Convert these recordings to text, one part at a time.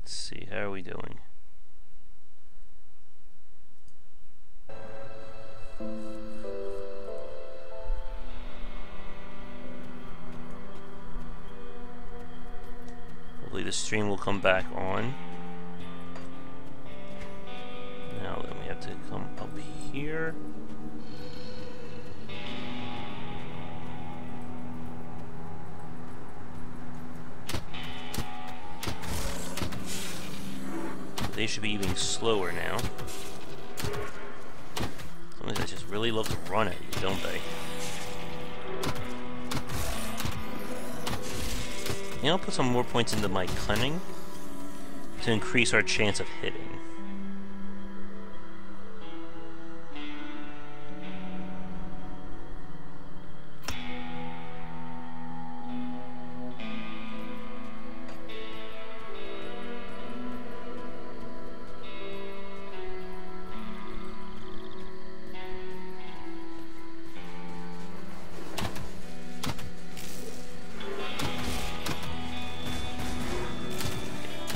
Let's see, how are we doing? Hopefully the stream will come back on. Now then we have to come up here. They should be even slower now. Some of these guys just really love to run at you, don't they? And I'll put some more points into my cunning to increase our chance of hitting.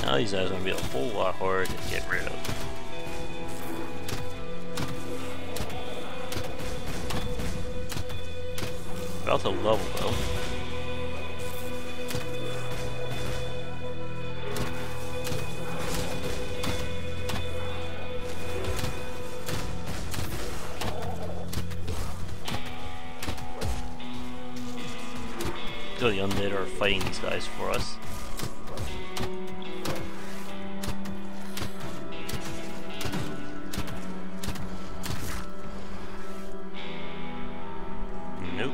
Now these guys are going to be a whole lot harder to get rid of. About to level though. So the undead are fighting these guys for us. Nope.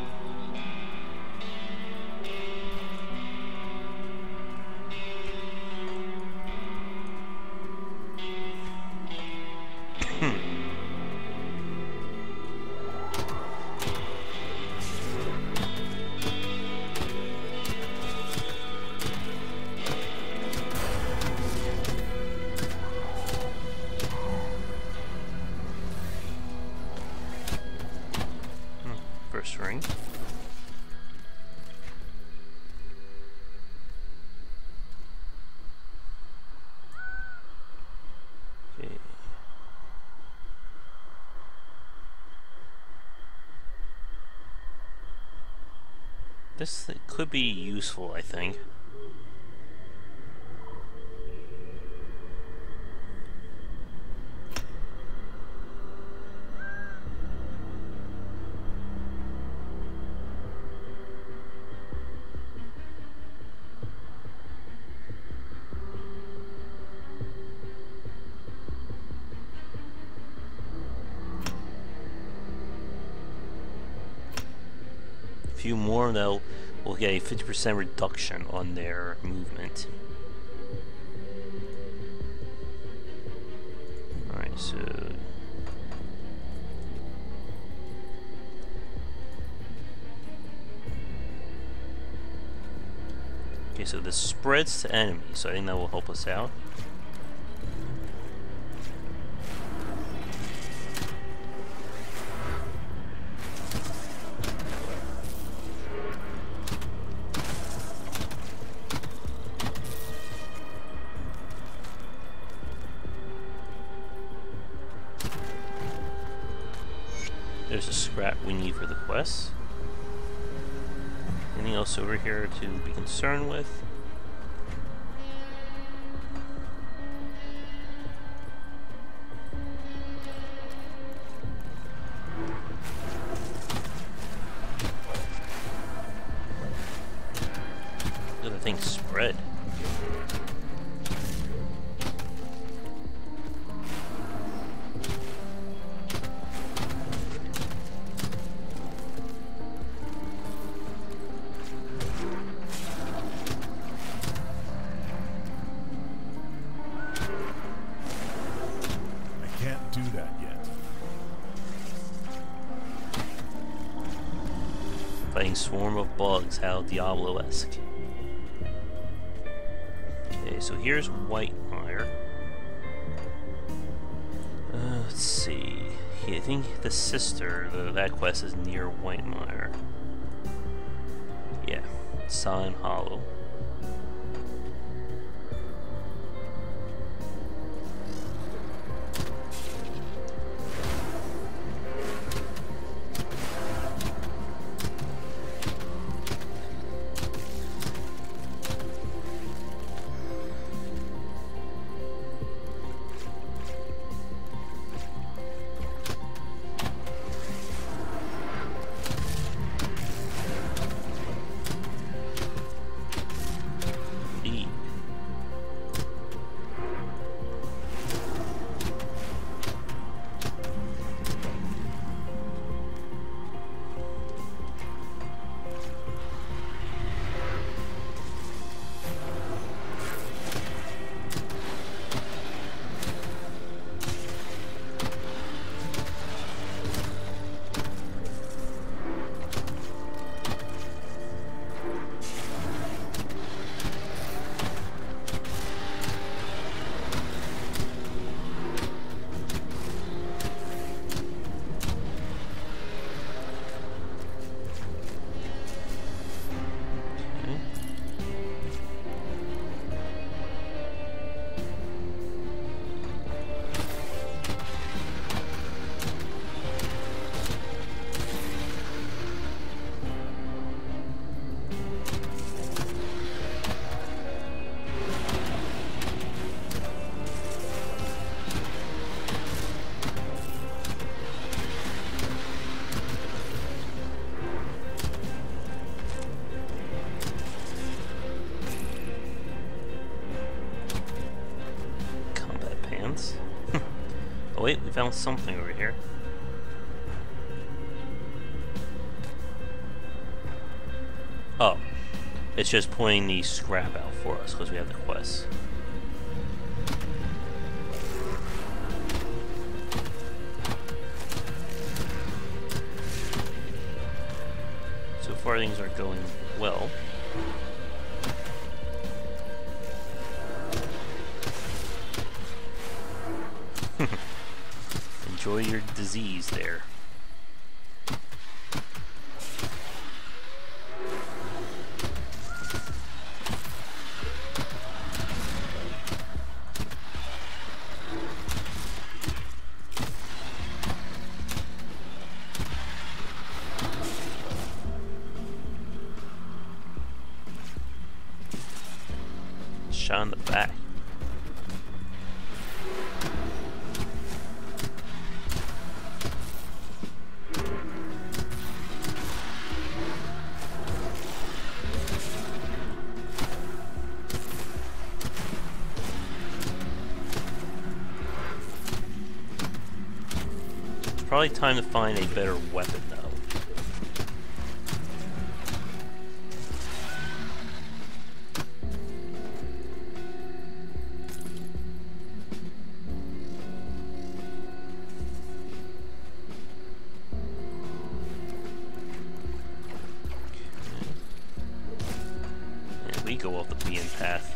First ring. Okay. This could be useful, I think. Few more, they'll will get a 50% reduction on their movement. Alright, so okay, so this spreads to enemies, so I think that will help us out. There's a scrap we need for the quest. Anything else over here to be concerned with? Look at the thing spread. Do that yet. Fighting swarm of bugs, how Diablo-esque. Okay, so here's Whitemire. Let's see. I think the sister, that quest is near Whitemire. Yeah, Silent Hollow. sense. Oh wait, we found something over here. Oh, it's just pointing the scrap out for us because we have the quest. So far things are going well. Enjoy your disease there. Shot in the back. It's probably time to find a better weapon though. We go off the beaten path.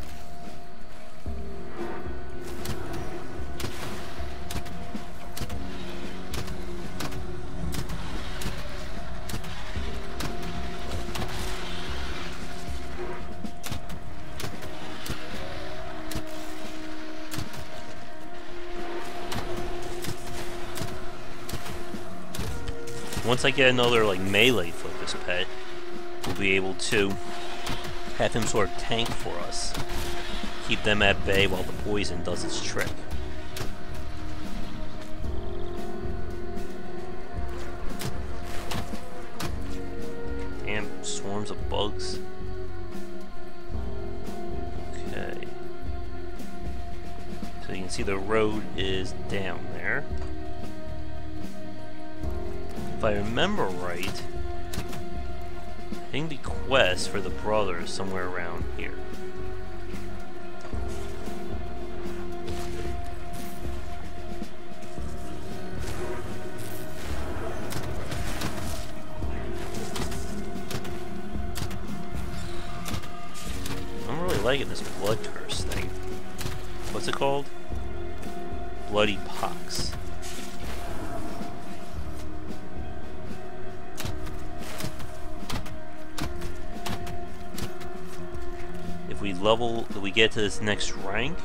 Once I get another like melee focus pet, we'll be able to have him sort of tank for us. Keep them at bay while the poison does its trick. Damn, swarms of bugs. Okay. So you can see the road is down there. If I remember right, I think the quest for the brother is somewhere around here. I'm really liking this blood curse thing. What's it called? Bloody pox. We get to this next rank,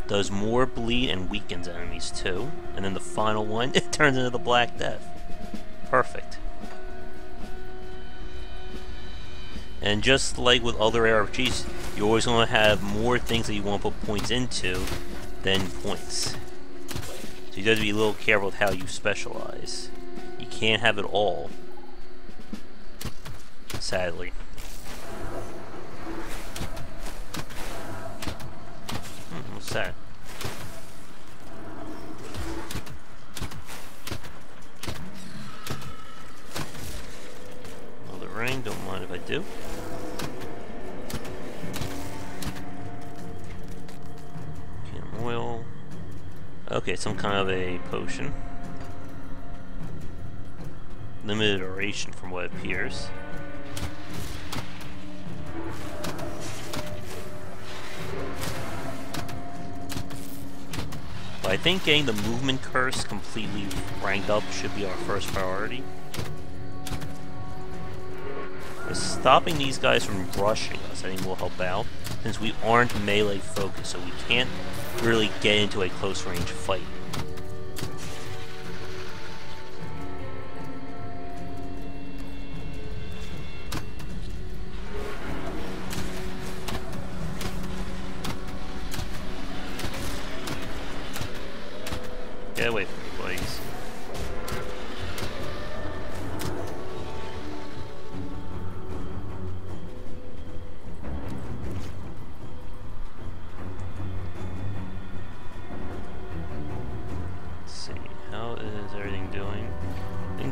does more bleed and weakens enemies too, and then the final one, it turns into the Black Death. Perfect. And just like with other RPGs, you're always going to have more things that you want to put points into than points. So you have to be a little careful with how you specialize. You can't have it all, sadly. What's that? Another ring, don't mind if I do. Can oil. Okay, some kind of a potion. Limited duration from what appears. But I think getting the movement curse completely ranked up should be our first priority. Stopping these guys from rushing us, I think, will help out, since we aren't melee focused, so we can't really get into a close range fight. Get away from me, please.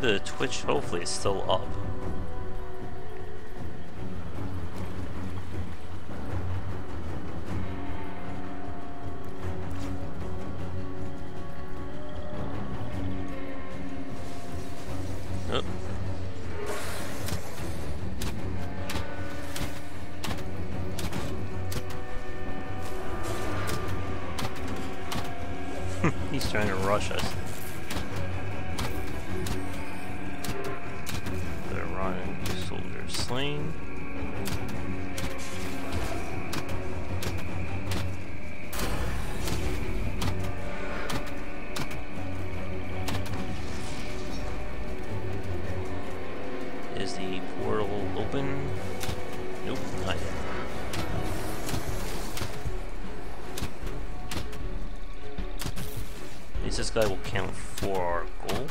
the Twitch, hopefully, it's still up. Oh. He's trying to rush us. They're running. Soldier slain. Is the portal open? Nope, not yet. At least this guy will count for our goal.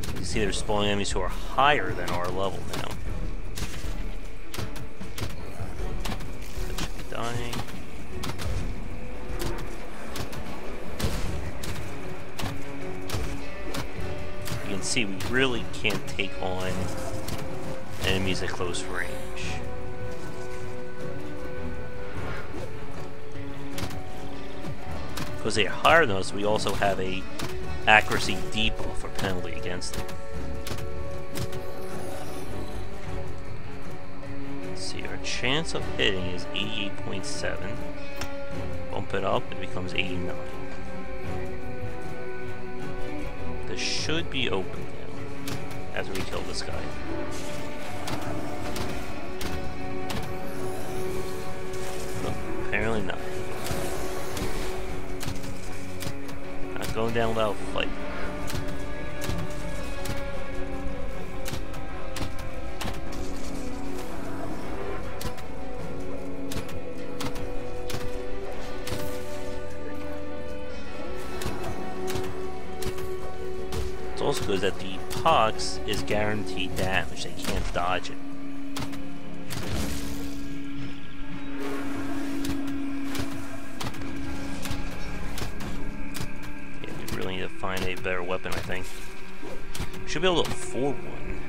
You can see there's spawning enemies who are higher than our level now. That should be dying. You can see we really can't take on enemies at close range. Because they are higher than us, we also have a accuracy debuff or penalty against them. Let's see, our chance of hitting is 88.7. Bump it up, it becomes 89. This should be open now, after we kill this guy. No, apparently not. Going down without a fight. It's also good that the pox is guaranteed damage. They can't dodge it. Find a better weapon, I think. Should be able to afford one.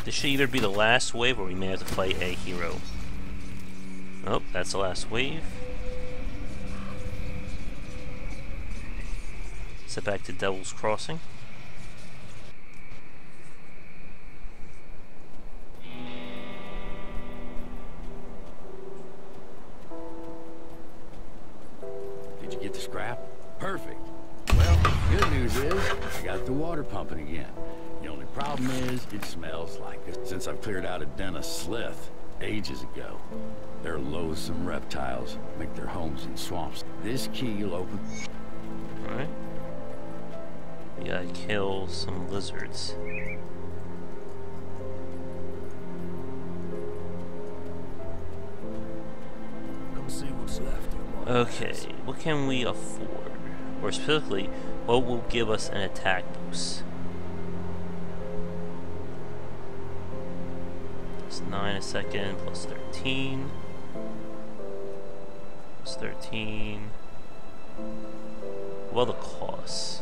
This should either be the last wave or we may have to fight a hero. Oh, that's the last wave. Set back to Devil's Crossing. Did you get the scrap? Perfect. Well, good news is I got the water pumping again. The only problem is it smells like it. Since I've cleared out a den of slith ages ago. They're loathsome reptiles, make their homes in swamps. This key will open. Alright. We gotta kill some lizards. Come see what's left. Okay, what can we afford? Or specifically, what will give us an attack boost? Plus 9 a second, plus 13. Plus 13. Well, the costs.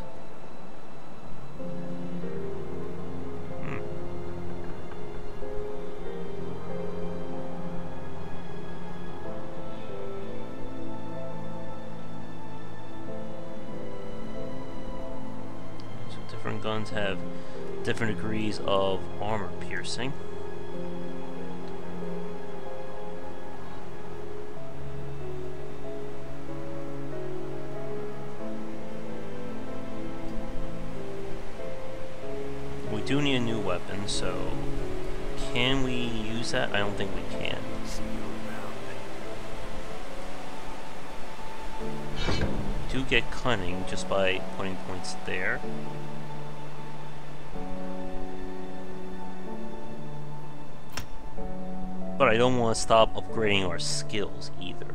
Different guns have different degrees of armor piercing. We do need a new weapon, so can we use that? I don't think we can. We do do get cunning just by putting points there. But I don't want to stop upgrading our skills either.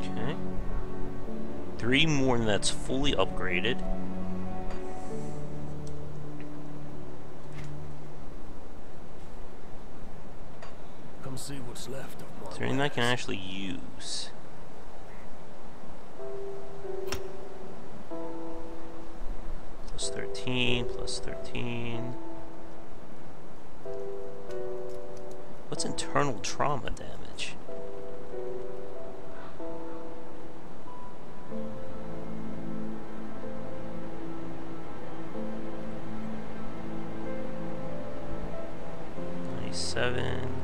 Okay. 3 more and that's fully upgraded. Come see what's left of my Is there anything I can wares. actually use? Plus 13, plus 13. What's internal trauma damage? Seven.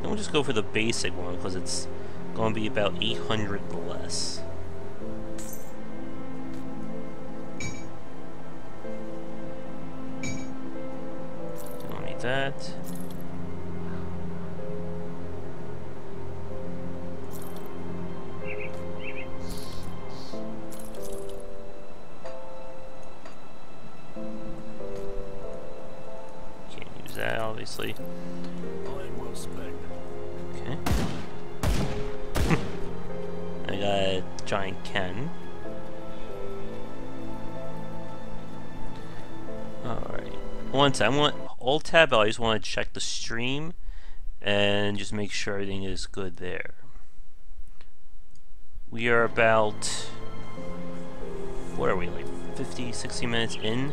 Then we'll just go for the basic one because it's going to be about 800 less. Don't need that. Can't use that, obviously. Mine well spent. Okay. I got a giant cannon. Alright. One second. I want Alt Tab. I just want to check the stream and just make sure everything is good there. We are about, what are we, like 50, 60 minutes in?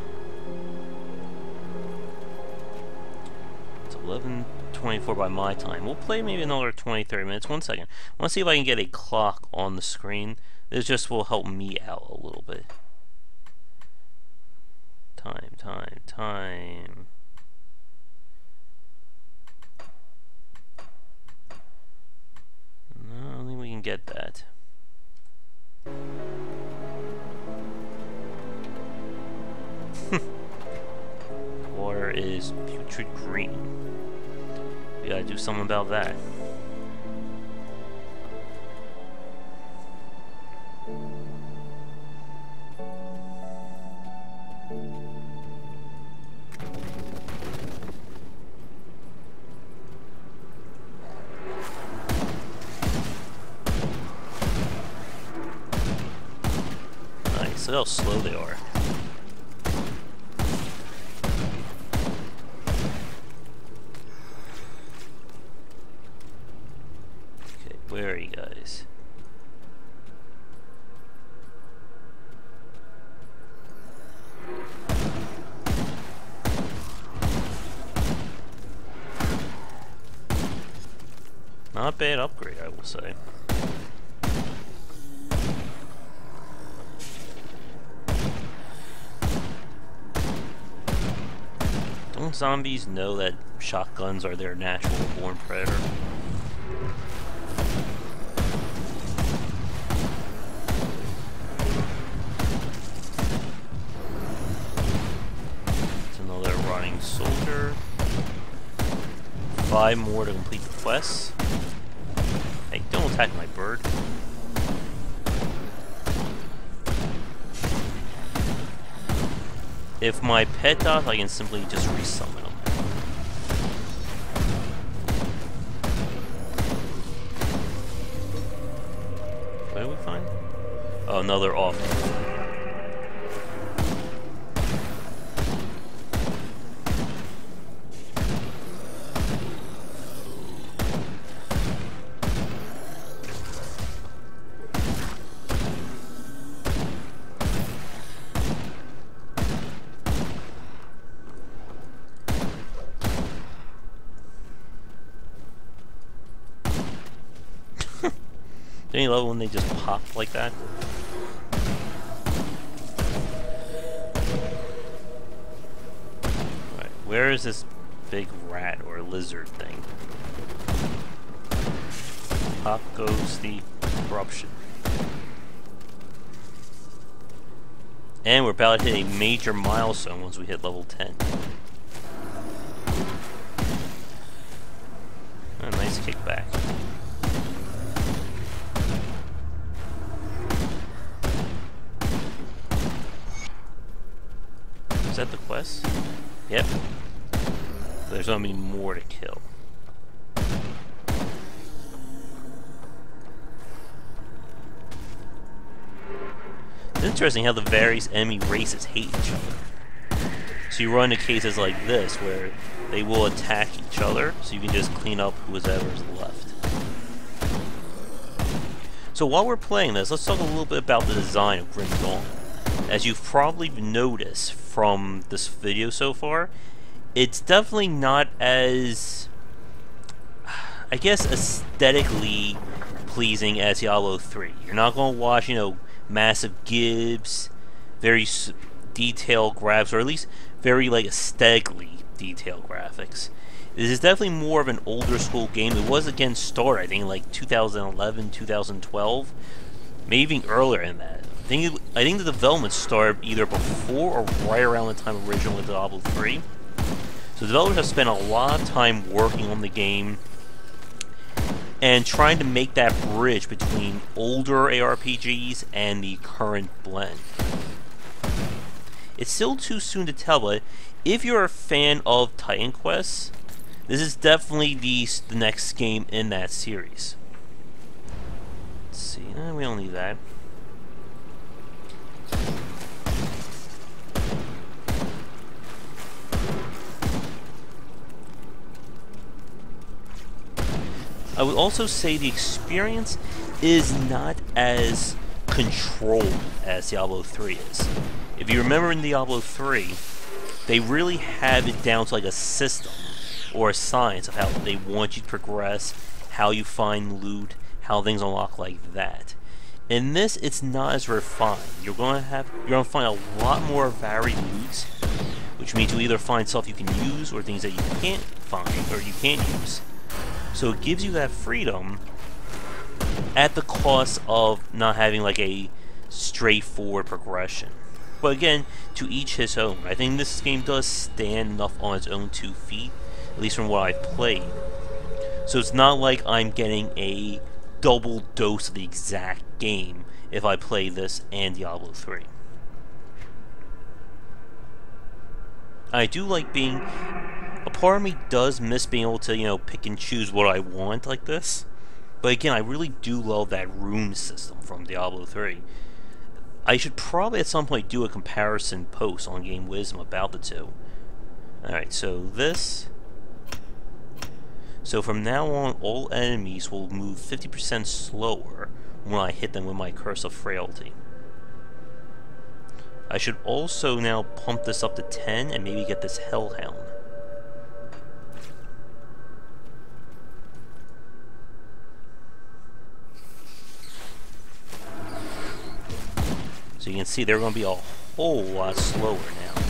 It's 11:24 by my time. We'll play maybe another 20, 30 minutes. One second. I want to see if I can get a clock on the screen. This just will help me out a little bit. Time. No, I don't think we can get that. Water is putrid green. We gotta do something about that. Nice, look how slow they are. Okay, where are you guys? Not a bad upgrade, I will say. Don't zombies know that shotguns are their natural born predator? It's another running soldier. 5 more to complete the quest. Hey, don't attack my bird. If my pet dies, I can simply just resummon him. What did we find? Oh, another off. Do you love when they just pop like that? Alright, where is this big rat or lizard thing? Pop goes the corruption. And we're about to hit a major milestone once we hit level 10. nice kickback. Is that the quest? Yep. There's gonna be more to kill. It's interesting how the various enemy races hate each other. So you run into cases like this where they will attack each other, so you can just clean up whoever's left. So while we're playing this, let's talk a little bit about the design of Grim Dawn. As you've probably noticed from this video so far, it's definitely not as, I guess, aesthetically pleasing as Diablo 3. You're not going to watch, you know, massive gibs, very detailed graphics, or at least very, like, aesthetically detailed graphics. This is definitely more of an older school game. It was, again, started, I think, in, like, 2011, 2012, maybe even earlier than that. I think the development started either before or right around the time originally Diablo 3. So developers have spent a lot of time working on the game and trying to make that bridge between older ARPGs and the current blend. It's still too soon to tell, but if you're a fan of Titan Quest, this is definitely the next game in that series. Let's see, we don't need that. I would also say the experience is not as controlled as Diablo 3 is. If you remember in Diablo 3, they really have it down to like a system or a science of how they want you to progress, how you find loot, how things unlock like that. In this, it's not as refined. You're gonna find a lot more varied loot, which means you either find stuff you can use or things that you can't find or you can't use. So it gives you that freedom at the cost of not having like a straightforward progression. But again, to each his own. I think this game does stand enough on its own 2 feet, at least from what I've played. So it's not like I'm getting a double dose of the exact game if I play this and Diablo 3. I do like being... A part of me does miss being able to, you know, pick and choose what I want like this. But again, I really do love that rune system from Diablo 3. I should probably at some point do a comparison post on Game Wisdom about the two. Alright, so this... So from now on, all enemies will move 50% slower when I hit them with my Curse of Frailty. I should also now pump this up to 10 and maybe get this Hellhound. So you can see they're going to be a whole lot slower now.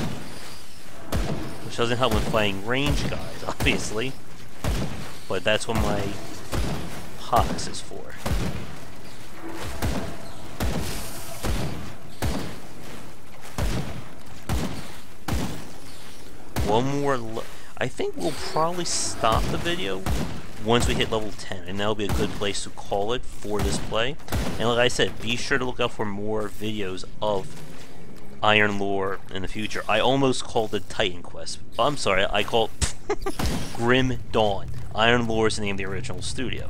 Which doesn't help when playing range guys, obviously. But that's what my Pox is for. One more... I think we'll probably stop the video once we hit level 10, and that'll be a good place to call it for this play. And like I said, be sure to look out for more videos of Iron Lore in the future. I almost called it Titan Quest. I'm sorry, I called Grim Dawn. Iron Lore is the name of the original studio.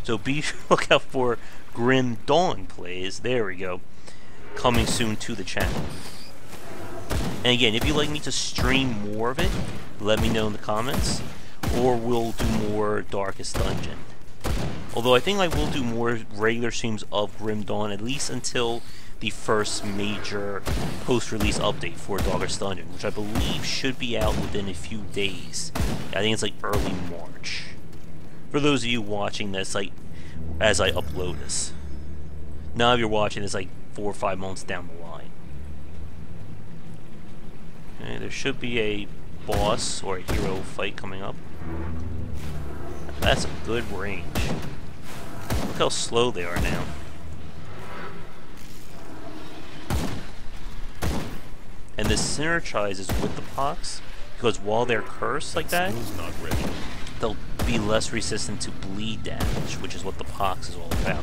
So be sure to look out for Grim Dawn plays. There we go. Coming soon to the channel. And again, if you'd like me to stream more of it, let me know in the comments, or we'll do more Darkest Dungeon. Although I think I will do more regular streams of Grim Dawn, at least until the first major post-release update for Darkest Dungeon, which I believe should be out within a few days. I think it's like early March. For those of you watching this, like, as I upload this. Now if you're watching this like 4 or 5 months down the line. Okay, there should be a boss or a hero fight coming up. That's a good range. Look how slow they are now. And this synergizes with the Pox because while they're cursed like that, School's not ready. they'll be less resistant to bleed damage, which is what the pox is all about.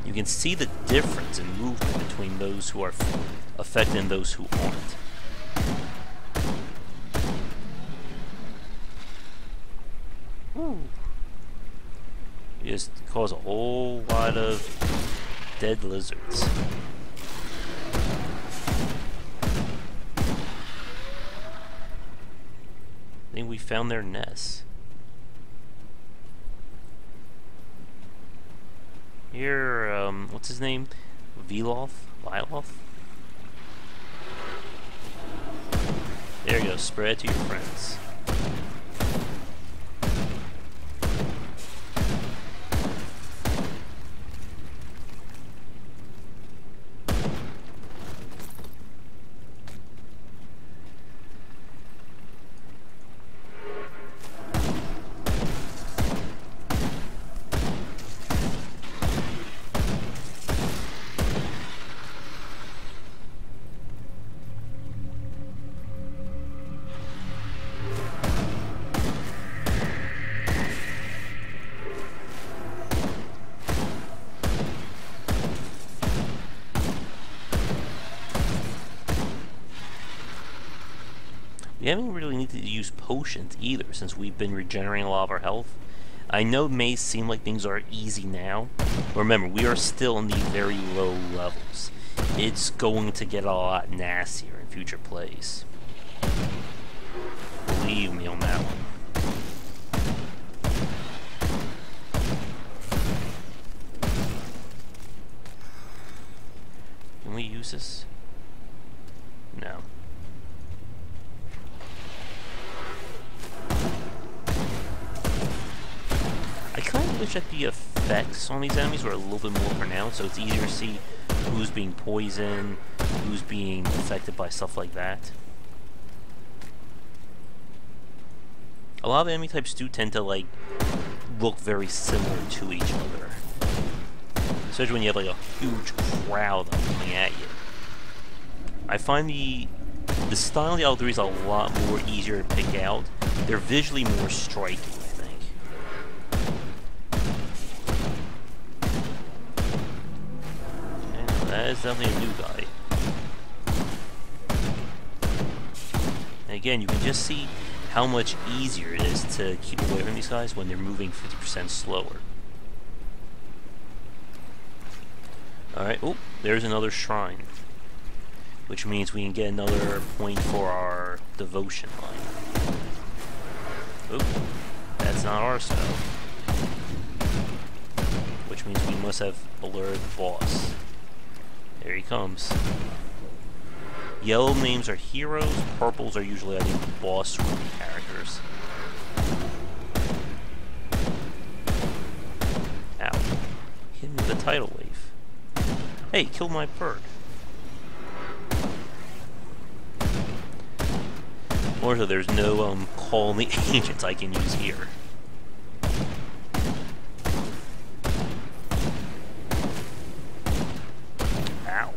You can see the difference in movement between those who are affected and those who aren't. Woo. You just cause a whole lot of dead lizards. I think we found their nest. Here, what's his name? Viloth? There you go, spread to your friends. We haven't really needed to use potions either, since we've been regenerating a lot of our health. I know it may seem like things are easy now, but remember, we are still in the very low levels. It's going to get a lot nastier in future plays. Believe me on that one. Can we use this? No. I kind of wish that the effects on these enemies were a little bit more pronounced, so it's easier to see who's being poisoned, who's being affected by stuff like that. A lot of enemy types do tend to, like, look very similar to each other. Especially when you have, like, a huge crowd of them coming at you. I find the style of the other is a lot more easier to pick out. They're visually more striking, I think. Okay, that is definitely a new guy. And again, you can just see how much easier it is to keep away from these guys when they're moving 50% slower. Alright, oh, there's another shrine. Which means we can get another point for our devotion line. Oop, that's not our spell. Which means we must have alerted the boss. There he comes. Yellow names are heroes, purples are usually, I think, boss characters. Ow. Hit me with a tidal wave. Hey, killed my bird. Also, there's no call the ancients I can use here. Ow.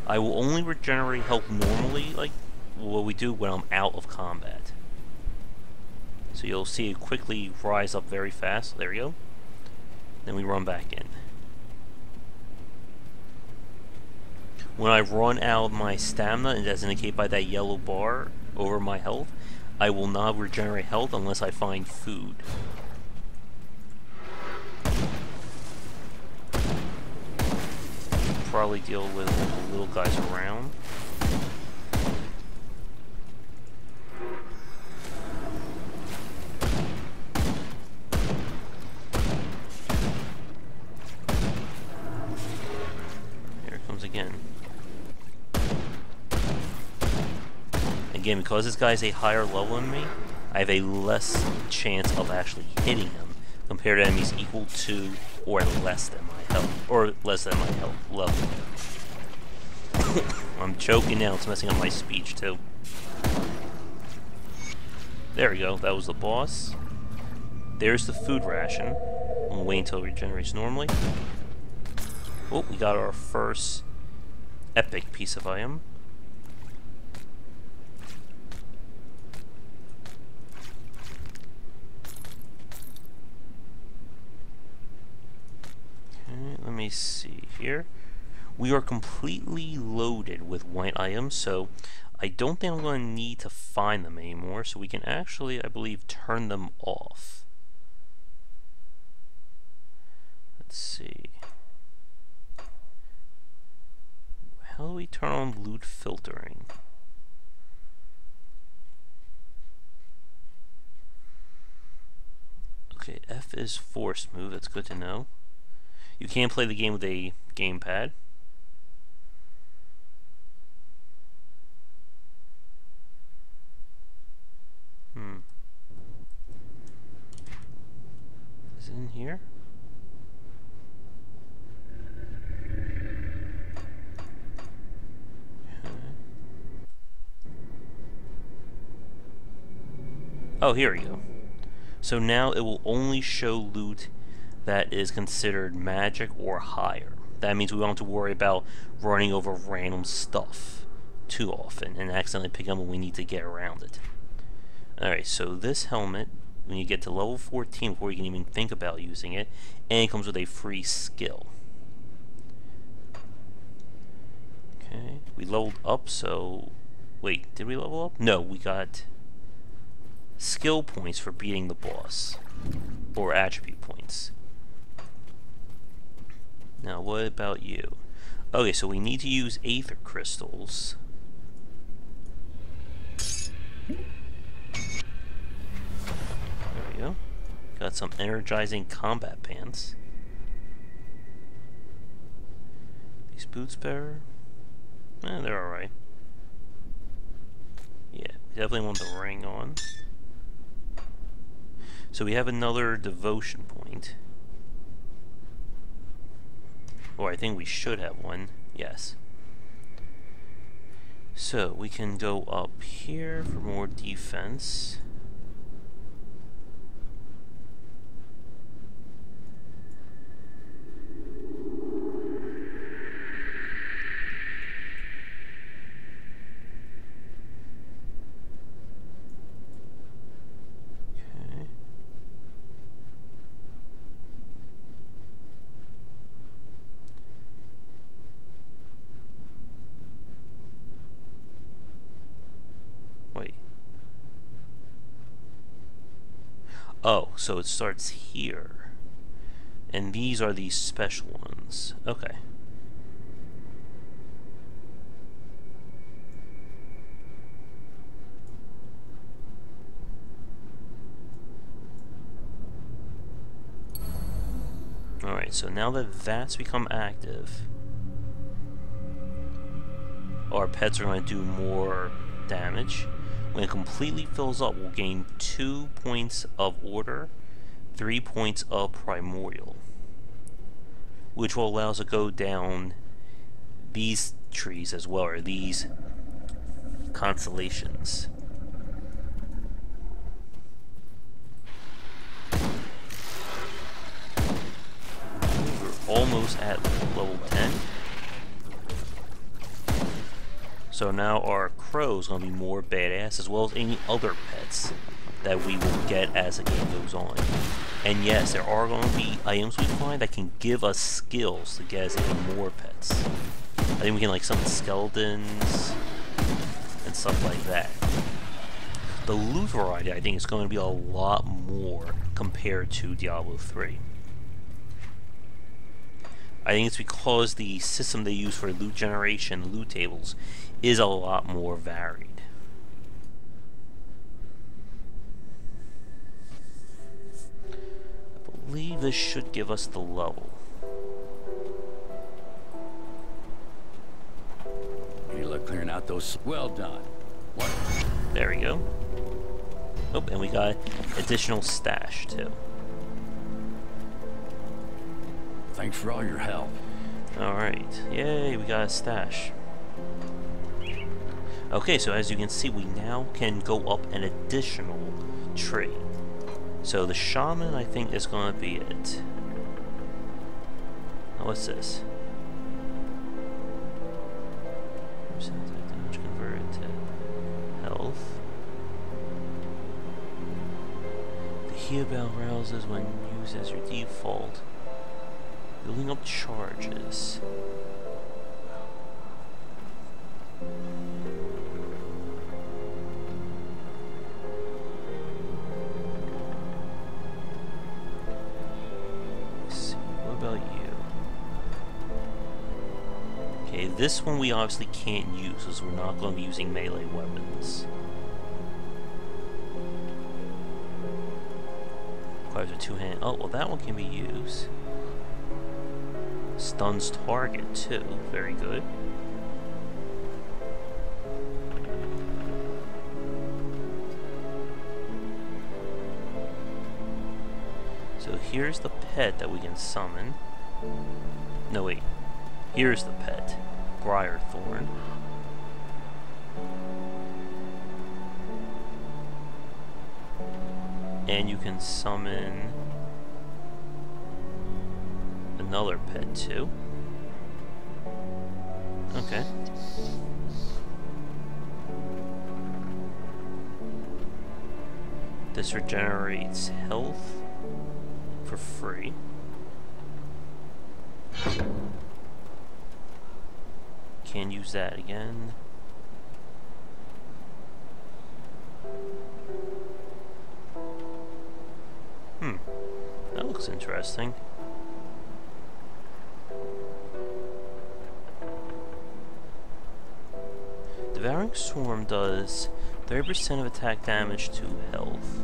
I will only regenerate health normally, like what we do when I'm out of combat. So you'll see it quickly rise up very fast. There we go. Then we run back in. When I run out of my stamina, and as indicated by that yellow bar over my health, I will not regenerate health unless I find food. Probably deal with all the little guys around. Here it comes again. Again, because this guy's a higher level than me, I have a less chance of actually hitting him compared to enemies equal to or less than my health, or less than my health level. I'm choking now, it's messing up my speech too. There we go, that was the boss. There's the food ration. We'll wait until it regenerates normally. Oh, we got our first epic piece of item. Let me see here. We are completely loaded with white items, so I don't think I'm going to need to find them anymore, so we can actually, I believe, turn them off. Let's see. How do we turn on loot filtering? Okay, F is force move, that's good to know. You can't play the game with a gamepad. Is it in here? Okay. Oh, here we go. So now it will only show loot that is considered magic or higher. That means we don't have to worry about running over random stuff too often and accidentally picking up when we need to get around it. Alright, so this helmet, when you get to level 14 before you can even think about using it, and it comes with a free skill. Okay, we leveled up, so... Wait, did we level up? No, we got skill points for beating the boss. Or attribute points. Now, what about you? Okay, so we need to use aether crystals. There we go. Got some energizing combat pants. These boots better? They're alright. Yeah, we definitely want the ring on. So we have another devotion point. Or I think we should have one. Yes. So we can go up here for more defense. Oh, so it starts here. And these are the special ones. Okay. Alright, so now that that's become active, our pets are going to do more damage. When it completely fills up, we'll gain 2 points of order, 3 points of primordial, which will allow us to go down these trees as well, or these constellations. We're almost at level 10. So now our crow is going to be more badass, as well as any other pets that we will get as the game goes on. And yes, there are going to be items we find that can give us skills to get us even more pets. I think we can like summon skeletons and stuff like that. The loot variety I think is going to be a lot more compared to Diablo 3. I think it's because the system they use for loot generation, the loot tables, is a lot more varied. I believe this should give us the level. Any luck clearing out those? Well done. What? There we go. Oh, and we got additional stash too. Thanks for all your help. Alright, yay, we got a stash. Okay, so as you can see, we now can go up an additional tree. So the shaman, I think, is going to be it. Oh, what's this? Damage converted to health. The heal bell rouses when used as your default. Building up charges. Let's see, what about you? Okay, this one we obviously can't use because we're not going to be using melee weapons. Requires a two-hand. Oh, well, that one can be used. Stuns target, too. Very good. So here's the pet that we can summon. No, wait. Here's the pet. Briarthorn. And you can summon another pet too. Okay. This regenerates health for free. Can't use that again. That looks interesting. Devouring Swarm does 30% of attack damage to health.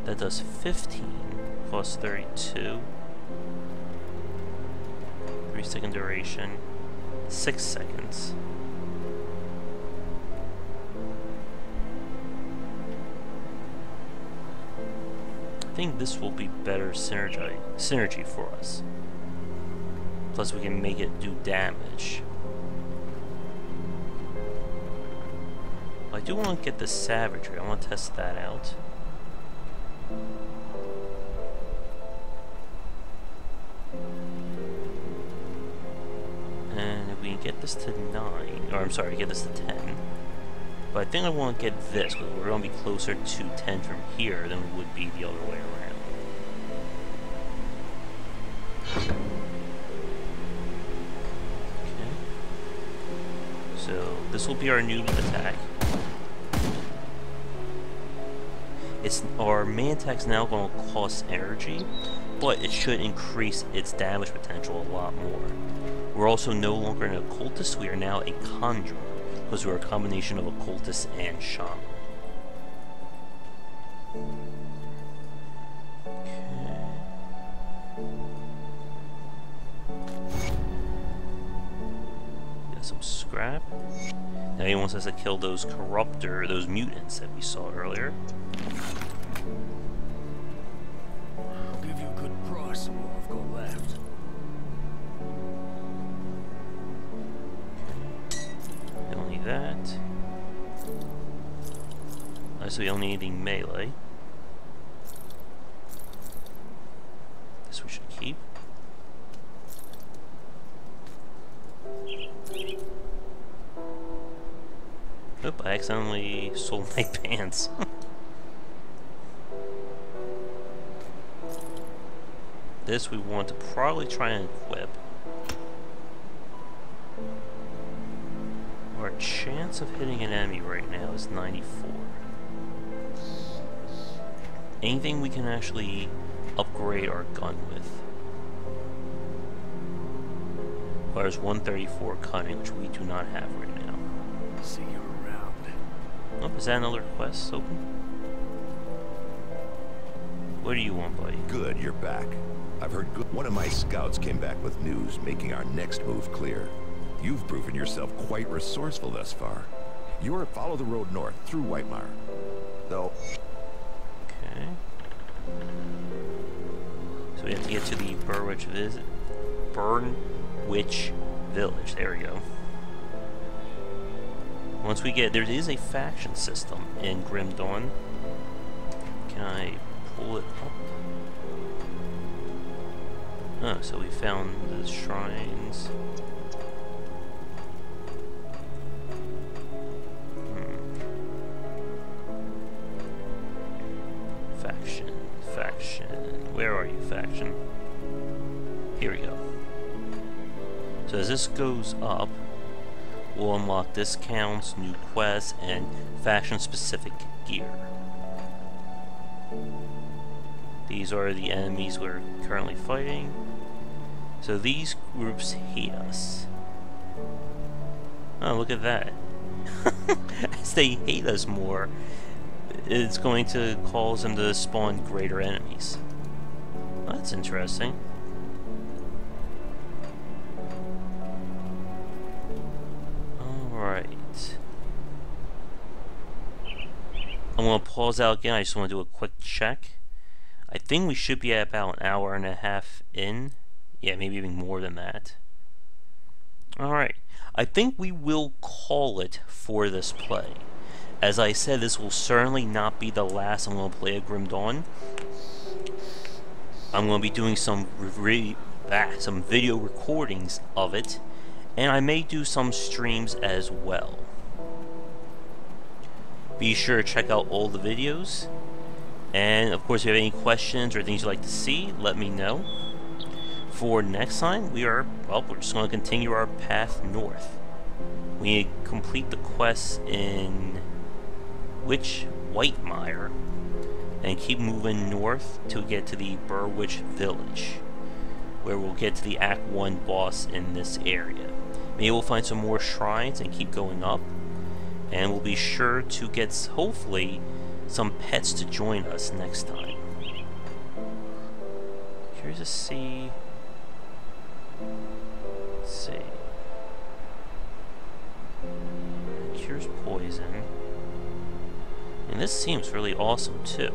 That does 15 plus 32. 3-second duration. 6 seconds. I think this will be better synergy for us. Plus we can make it do damage. I do want to get the savagery. I want to test that out. And if we can get this to 9, or I'm sorry, get this to 10. But I think I want to get this, because we're going to be closer to 10 from here than we would be the other way around. Okay. So, this will be our new attack. Our main attack's now going to cost energy, but it should increase its damage potential a lot more. We're also no longer an occultist, we are now a conjurer, because we're a combination of occultist and shaman. Okay. Got some scrap. Now he wants us to kill those those mutants that we saw earlier. I'll give you a good price on what I've got left. Only that. So we only need the melee. This we should keep. Oop, I accidentally sold my pants. This we want to probably try and equip. Our chance of hitting an enemy right now is 94. Anything we can actually upgrade our gun with. Requires 134 cunning, which we do not have right now. See you around. Oh, is that another quest open? What do you want, buddy? Good, you're back. I've heard good. One of my scouts came back with news, making our next move clear. You've proven yourself quite resourceful thus far. You're follow the road north through Whitemire. Though. Okay. So we have to get to the Burnwich Village. There we go. Once we get, there is a faction system in Grim Dawn. Can I pull it up? Oh, so we found the shrines. Faction. Where are you, faction? So as this goes up, we'll unlock discounts, new quests, and faction-specific gear. These are the enemies we're currently fighting. So these groups hate us. Oh, look at that. As they hate us more, it's going to cause them to spawn greater enemies. Well, that's interesting. Alright. I'm going to pause out again. I just want to do a quick check. I think we should be at about an hour and a half in. Yeah, maybe even more than that. Alright. I think we will call it for this play. As I said, this will certainly not be the last I'm going to play a Grim Dawn. I'm going to be doing some video recordings of it, and I may do some streams as well. Be sure to check out all the videos, and of course if you have any questions or things you'd like to see, let me know. For next time, we're just going to continue our path north. We need to complete the quests in Whitemire and keep moving north to get to the Burwitch Village, where we'll get to the Act 1 boss in this area. Maybe we'll find some more shrines and keep going up, and we'll be sure to get, hopefully, some pets to join us next time. Curious to see... Let's see. Cures poison. And this seems really awesome too.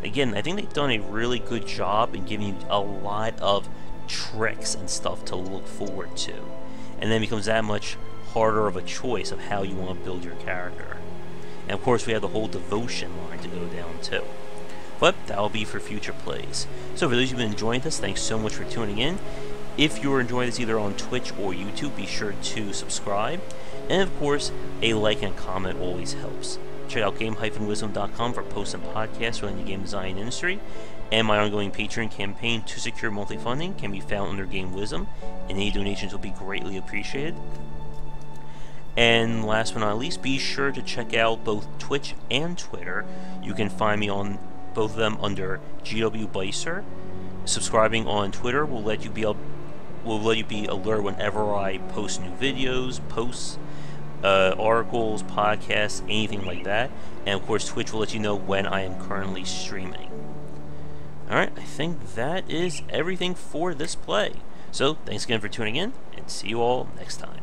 Again, I think they've done a really good job in giving you a lot of tricks and stuff to look forward to. And then it becomes that much harder of a choice of how you want to build your character. And of course we have the whole devotion line to go down too. But that'll be for future plays. So for those who've been enjoying this, thanks so much for tuning in. If you're enjoying this either on Twitch or YouTube, be sure to subscribe. And of course, a like and comment always helps. Check out game-wisdom.com for posts and podcasts relating to game design industry. And my ongoing Patreon campaign to secure monthly funding can be found under Game Wisdom. And any donations will be greatly appreciated. And last but not least, be sure to check out both Twitch and Twitter. You can find me on both of them under GW Bicer. Subscribing on Twitter will let you be alert whenever I post new videos, posts, articles, podcasts, anything like that. And of course, Twitch will let you know when I am currently streaming. Alright, I think that is everything for this play. So, thanks again for tuning in, and see you all next time.